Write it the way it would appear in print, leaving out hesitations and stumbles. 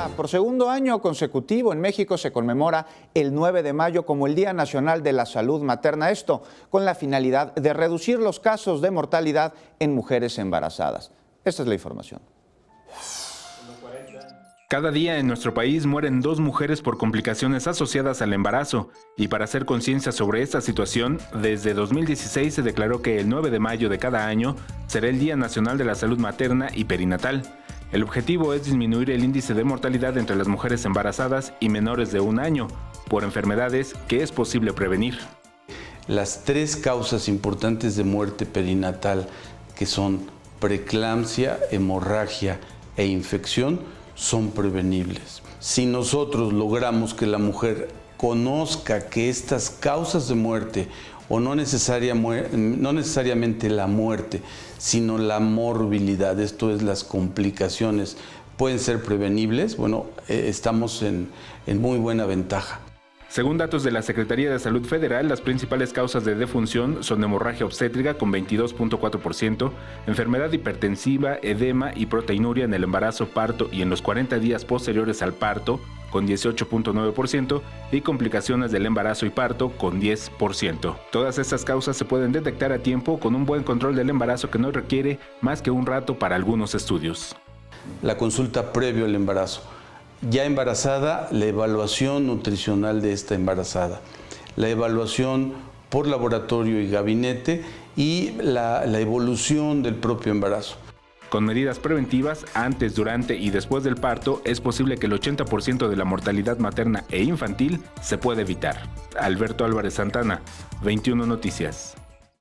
Ahora, por segundo año consecutivo en México se conmemora el 9 de mayo como el Día Nacional de la Salud Materna, esto con la finalidad de reducir los casos de mortalidad en mujeres embarazadas. Esta es la información. Cada día en nuestro país mueren 2 mujeres por complicaciones asociadas al embarazo, y para hacer conciencia sobre esta situación, desde 2016 se declaró que el 9 de mayo de cada año será el Día Nacional de la Salud Materna y Perinatal. El objetivo es disminuir el índice de mortalidad entre las mujeres embarazadas y menores de 1 año por enfermedades que es posible prevenir. Las 3 causas importantes de muerte perinatal, que son preeclampsia, hemorragia e infección, son prevenibles. Si nosotros logramos que la mujer conozca que estas causas de muerte, o no necesariamente la muerte, sino la morbilidad, esto es las complicaciones, pueden ser prevenibles, bueno, estamos en muy buena ventaja. Según datos de la Secretaría de Salud Federal, las principales causas de defunción son hemorragia obstétrica con 22.4%, enfermedad hipertensiva, edema y proteinuria en el embarazo, parto y en los 40 días posteriores al parto con 18.9% y complicaciones del embarazo y parto con 10%. Todas estas causas se pueden detectar a tiempo con un buen control del embarazo que no requiere más que un rato para algunos estudios. La consulta previo al embarazo. Ya embarazada, la evaluación nutricional de esta embarazada, la evaluación por laboratorio y gabinete y la evolución del propio embarazo. Con medidas preventivas, antes, durante y después del parto, es posible que el 80% de la mortalidad materna e infantil se pueda evitar. Alberto Álvarez Santana, 21 Noticias.